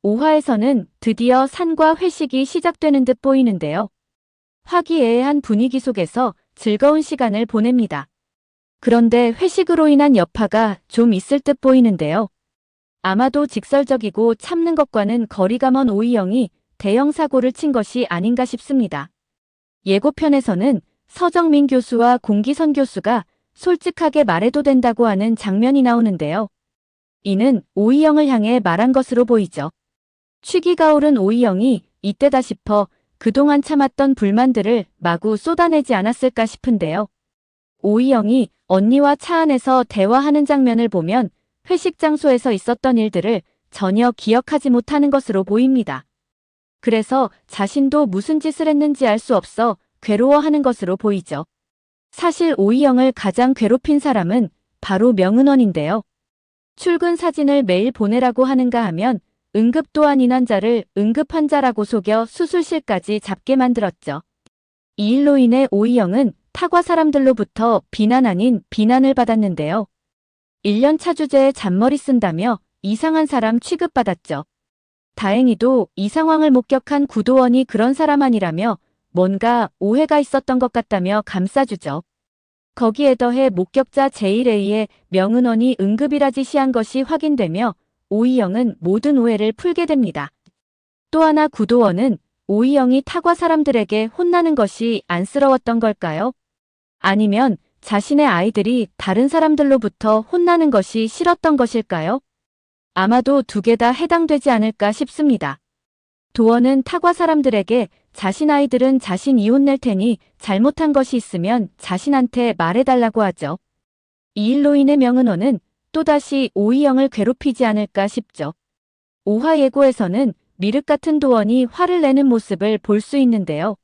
5화에서는 드디어 산과 회식이 시작되는 듯 보이는데요. 화기애애한 분위기 속에서 즐거운 시간을 보냅니다. 그런데 회식으로 인한 여파가 좀 있을 듯 보이는데요. 아마도 직설적이고 참는 것과는 거리가 먼 오이영이 대형 사고를 친 것이 아닌가 싶습니다. 예고편에서는 서정민 교수와 공기선 교수가 솔직하게 말해도 된다고 하는 장면이 나오는데요. 이는 오이영을 향해 말한 것으로 보이죠. 취기가 오른 오이영이 이때다 싶어 그동안 참았던 불만들을 마구 쏟아내지 않았을까 싶은데요. 오이영이 언니와 차 안에서 대화하는 장면을 보면 회식 장소에서 있었던 일들을 전혀 기억하지 못하는 것으로 보입니다. 그래서 자신도 무슨 짓을 했는지 알 수 없어 괴로워하는 것으로 보이죠. 사실 오이영을 가장 괴롭힌 사람은 바로 명은원인데요. 출근 사진을 매일 보내라고 하는가 하면 응급 도안 환자를 응급 환자라고 속여 수술실까지 잡게 만들었죠. 이 일로 인해 오이영은 타과 사람들로부터 비난 아닌 비난을 받았는데요. 1년차 주제에 잔머리 쓴다며 이상한 사람 취급받았죠. 다행히도 이 상황을 목격한 구도원이 그런 사람 아니라며 뭔가 오해가 있었던 것 같다며 감싸주죠. 거기에 더해 목격자 제1A의 명은원이 응급이라 지시한 것이 확인되며 오이영은 모든 오해를 풀게 됩니다. 또 하나 구도원은 오이영이 타과 사람들에게 혼나는 것이 안쓰러웠던 걸까요? 아니면 자신의 아이들이 다른 사람들로부터 혼나는 것이 싫었던 것일까요? 아마도 두 개 다 해당되지 않을까 싶습니다. 도원은 타과 사람들에게 자신 아이들은 자신이 혼낼 테니 잘못한 것이 있으면 자신한테 말해달라고 하죠. 이 일로 인해 명은원은 또다시 오이영을 괴롭히지 않을까 싶죠. 5화 예고에서는 미륵 같은 도원이 화를 내는 모습을 볼 수 있는데요.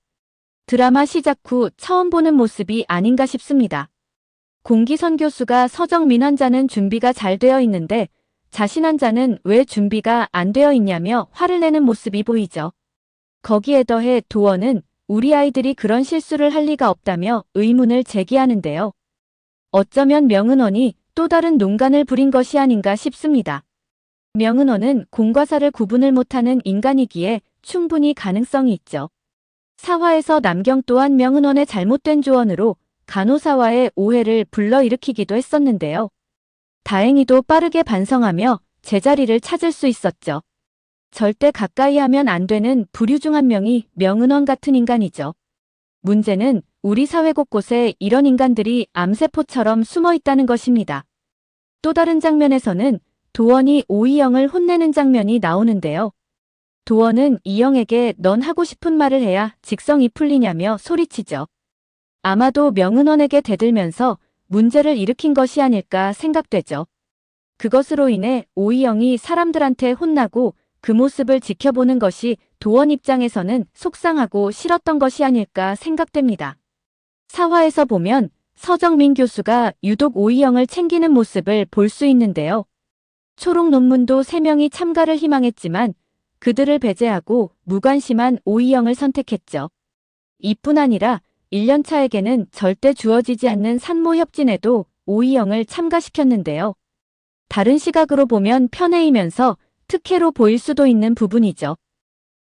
드라마 시작 후 처음 보는 모습이 아닌가 싶습니다. 공기선 교수가 서정민 환자는 준비가 잘 되어 있는데 자신 환자는 왜 준비가 안 되어 있냐며 화를 내는 모습이 보이죠. 거기에 더해 도원은 우리 아이들이 그런 실수를 할 리가 없다며 의문을 제기하는데요. 어쩌면 명은원이 또 다른 농간을 부린 것이 아닌가 싶습니다. 명은원은 공과 사를 구분을 못하는 인간이기에 충분히 가능성이 있죠. 4화에서 남경 또한 명은원의 잘못된 조언으로 간호사와의 오해를 불러일으키기도 했었는데요. 다행히도 빠르게 반성하며 제자리를 찾을 수 있었죠. 절대 가까이 하면 안 되는 부류 중 한 명이 명은원 같은 인간이죠. 문제는 우리 사회 곳곳에 이런 인간들이 암세포처럼 숨어 있다는 것입니다. 또 다른 장면에서는 도원이 오이영을 혼내는 장면이 나오는데요. 도원은 이영에게 넌 하고 싶은 말을 해야 직성이 풀리냐며 소리치죠. 아마도 명은원에게 대들면서 문제를 일으킨 것이 아닐까 생각되죠. 그것으로 인해 오이영이 사람들한테 혼나고 그 모습을 지켜보는 것이 도원 입장에서는 속상하고 싫었던 것이 아닐까 생각됩니다. 4화에서 보면 서정민 교수가 유독 오이영을 챙기는 모습을 볼 수 있는데요. 초록 논문도 3명이 참가를 희망했지만 그들을 배제하고 무관심한 오이영을 선택했죠. 이뿐 아니라 1년차에게는 절대 주어지지 않는 산모 협진에도 오이영을 참가시켰는데요. 다른 시각으로 보면 편애이면서 특혜로 보일 수도 있는 부분이죠.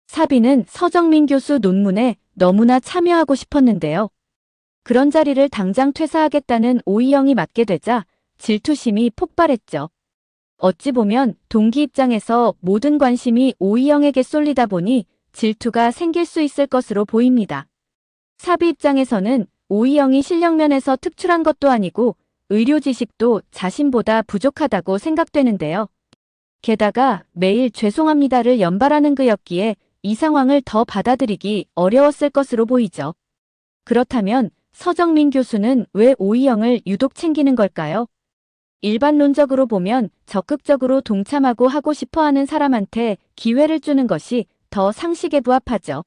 사비는 서정민 교수 논문에 너무나 참여하고 싶었는데요. 그런 자리를 당장 퇴사하겠다는 오이영이 맞게 되자 질투심이 폭발했죠. 어찌 보면 동기 입장에서 모든 관심이 오이영에게 쏠리다 보니 질투가 생길 수 있을 것으로 보입니다. 사비 입장에서는 오이영이 실력면에서 특출한 것도 아니고 의료 지식도 자신보다 부족하다고 생각되는데요. 게다가 매일 죄송합니다를 연발하는 그였기에 이 상황을 더 받아들이기 어려웠을 것으로 보이죠. 그렇다면 서정민 교수는 왜 오이영을 유독 챙기는 걸까요? 일반론적으로 보면 적극적으로 동참하고 하고 싶어하는 사람한테 기회를 주는 것이 더 상식에 부합하죠.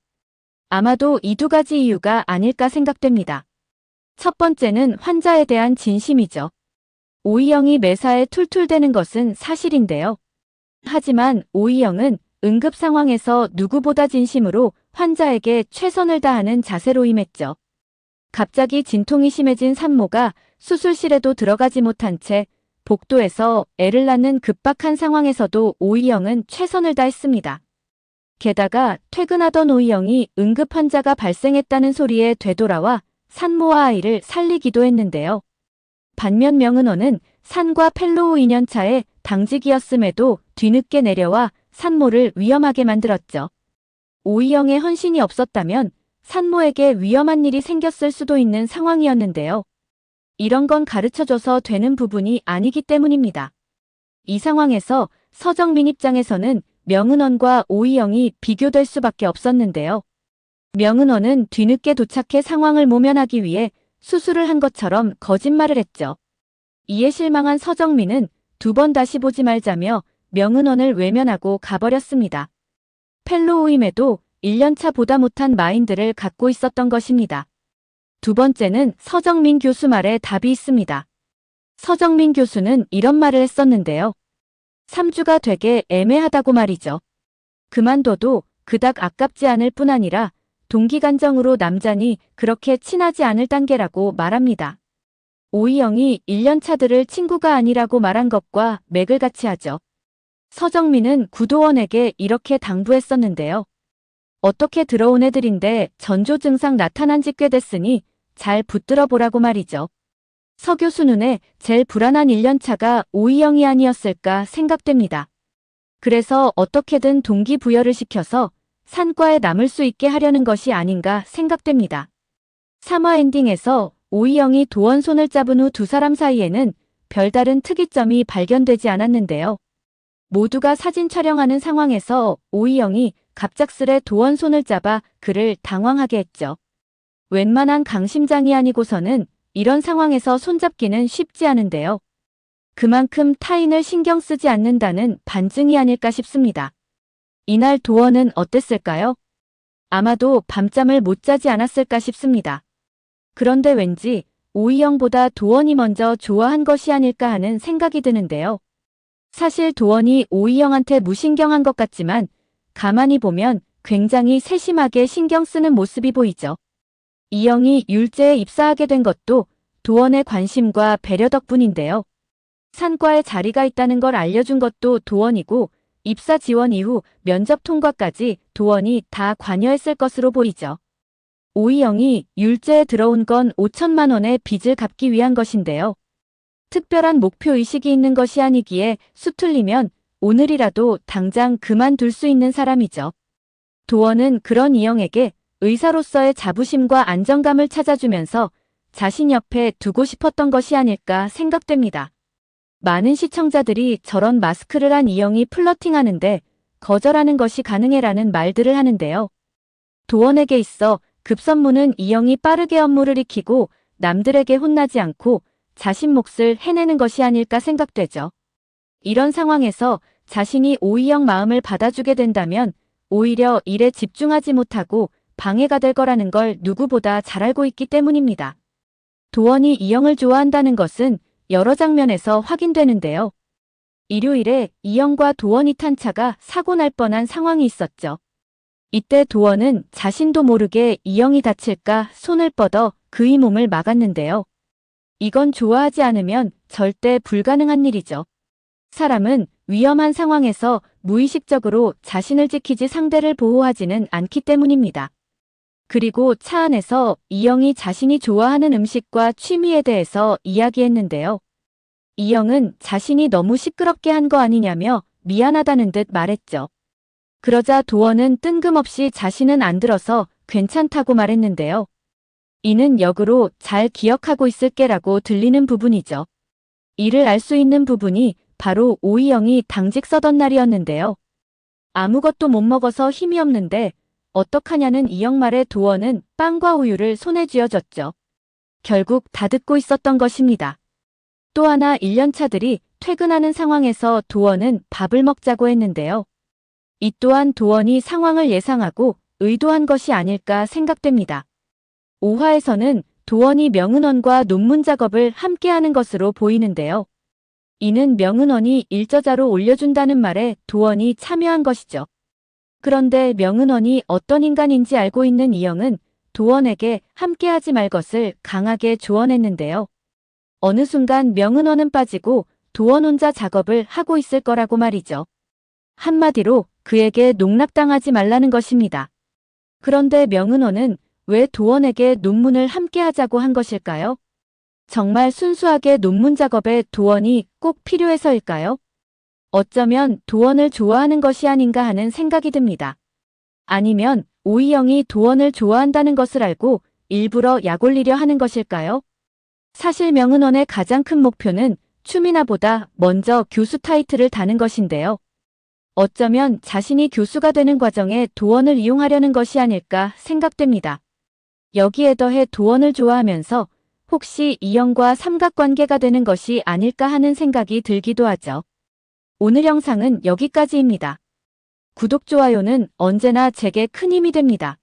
아마도 이 두 가지 이유가 아닐까 생각됩니다. 첫 번째는 환자에 대한 진심이죠. 오이영이 매사에 툴툴대는 것은 사실인데요. 하지만 오이영은 응급 상황에서 누구보다 진심으로 환자에게 최선을 다하는 자세로 임했죠. 갑자기 진통이 심해진 산모가 수술실에도 들어가지 못한 채 복도에서 애를 낳는 급박한 상황에서도 오이영은 최선을 다했습니다. 게다가 퇴근하던 오이영이 응급 환자가 발생했다는 소리에 되돌아와 산모와 아이를 살리기도 했는데요. 반면 명은원은 산과 펠로우 2년차의 당직이었음에도 뒤늦게 내려와 산모를 위험하게 만들었죠. 오이영의 헌신이 없었다면 산모에게 위험한 일이 생겼을 수도 있는 상황이었는데요. 이런 건 가르쳐줘서 되는 부분이 아니기 때문입니다. 이 상황에서 서정민 입장에서는 명은원과 오이영이 비교될 수밖에 없었는데요. 명은원은 뒤늦게 도착해 상황을 모면하기 위해 수술을 한 것처럼 거짓말을 했죠. 이에 실망한 서정민은 두 번 다시 보지 말자며 명은원을 외면하고 가버렸습니다. 펠로우임에도 1년차 보다 못한 마인드를 갖고 있었던 것입니다. 두 번째는 서정민 교수 말에 답이 있습니다. 서정민 교수는 이런 말을 했었는데요. 3주가 되게 애매하다고 말이죠. 그만둬도 그닥 아깝지 않을 뿐 아니라 동기간정으로 남자니 그렇게 친하지 않을 단계라고 말합니다. 오이영이 1년차들을 친구가 아니라고 말한 것과 맥을 같이 하죠. 서정민은 구도원에게 이렇게 당부했었는데요. 어떻게 들어온 애들인데 전조 증상 나타난 지 꽤 됐으니 잘 붙들어 보라고 말이죠. 서 교수 눈에 제일 불안한 1년차가 오이영이 아니었을까 생각됩니다. 그래서 어떻게든 동기부여를 시켜서 산과에 남을 수 있게 하려는 것이 아닌가 생각됩니다. 3화 엔딩에서 오이영이 도원 손을 잡은 후 두 사람 사이에는 별다른 특이점이 발견되지 않았는데요. 모두가 사진 촬영하는 상황에서 오이영이 갑작스레 도원 손을 잡아 그를 당황하게 했죠. 웬만한 강심장이 아니고서는 이런 상황에서 손잡기는 쉽지 않은데요. 그만큼 타인을 신경 쓰지 않는다는 반증이 아닐까 싶습니다. 이날 도원은 어땠을까요? 아마도 밤잠을 못 자지 않았을까 싶습니다. 그런데 왠지 오이영보다 도원이 먼저 좋아한 것이 아닐까 하는 생각이 드는데요. 사실 도원이 오이영한테 무신경한 것 같지만 가만히 보면 굉장히 세심하게 신경 쓰는 모습이 보이죠. 이영이 율제에 입사하게 된 것도 도원의 관심과 배려 덕분인데요. 산과에 자리가 있다는 걸 알려준 것도 도원이고 입사 지원 이후 면접 통과까지 도원이 다 관여했을 것으로 보이죠. 오이영이 율제에 들어온 건 5천만 원의 빚을 갚기 위한 것인데요. 특별한 목표의식이 있는 것이 아니기에 수틀리면 오늘이라도 당장 그만둘 수 있는 사람이죠. 도원은 그런 이영에게 의사로서의 자부심과 안정감을 찾아주면서 자신 옆에 두고 싶었던 것이 아닐까 생각됩니다. 많은 시청자들이 저런 마스크를 한 이영이 플러팅하는데 거절하는 것이 가능해라는 말들을 하는데요. 도원에게 있어 급선무는 이영이 빠르게 업무를 익히고 남들에게 혼나지 않고 자신 몫을 해내는 것이 아닐까 생각되죠. 이런 상황에서 자신이 오이영 마음을 받아주게 된다면 오히려 일에 집중하지 못하고 방해가 될 거라는 걸 누구보다 잘 알고 있기 때문입니다. 도원이 이영을 좋아한다는 것은 여러 장면에서 확인되는데요. 일요일에 이영과 도원이 탄 차가 사고 날 뻔한 상황이 있었죠. 이때 도원은 자신도 모르게 이영이 다칠까 손을 뻗어 그의 몸을 막았는데요. 이건 좋아하지 않으면 절대 불가능한 일이죠. 사람은 위험한 상황에서 무의식적으로 자신을 지키지 상대를 보호하지는 않기 때문입니다. 그리고 차 안에서 이영이 자신이 좋아하는 음식과 취미에 대해서 이야기했는데요. 이영은 자신이 너무 시끄럽게 한 거 아니냐며 미안하다는 듯 말했죠. 그러자 도원은 뜬금없이 자신은 안 들어서 괜찮다고 말했는데요. 이는 역으로 잘 기억하고 있을게라고 들리는 부분이죠. 이를 알 수 있는 부분이 바로 오이영이 당직 서던 날이었는데요. 아무것도 못 먹어서 힘이 없는데 어떡하냐는 이영 말에 도원은 빵과 우유를 손에 쥐어줬죠. 결국 다 듣고 있었던 것입니다. 또 하나 1년차들이 퇴근하는 상황에서 도원은 밥을 먹자고 했는데요. 이 또한 도원이 상황을 예상하고 의도한 것이 아닐까 생각됩니다. 5화에서는 도원이 명은원과 논문 작업을 함께하는 것으로 보이는데요. 이는 명은원이 일저자로 올려준다는 말에 도원이 참여한 것이죠. 그런데 명은원이 어떤 인간인지 알고 있는 이영은 도원에게 함께하지 말 것을 강하게 조언했는데요. 어느 순간 명은원은 빠지고 도원 혼자 작업을 하고 있을 거라고 말이죠. 한마디로 그에게 농락당하지 말라는 것입니다. 그런데 명은호는 왜 도원에게 논문을 함께 하자고 한 것일까요? 정말 순수하게 논문 작업에 도원이 꼭 필요해서일까요? 어쩌면 도원을 좋아하는 것이 아닌가 하는 생각이 듭니다. 아니면 오이영이 도원을 좋아한다는 것을 알고 일부러 약 올리려 하는 것일까요? 사실 명은원의 가장 큰 목표는 추미나보다 먼저 교수 타이틀을 다는 것인데요. 어쩌면 자신이 교수가 되는 과정에 도원을 이용하려는 것이 아닐까 생각됩니다. 여기에 더해 도원을 좋아하면서 혹시 이영과 삼각관계가 되는 것이 아닐까 하는 생각이 들기도 하죠. 오늘 영상은 여기까지입니다. 구독, 좋아요는 언제나 제게 큰 힘이 됩니다.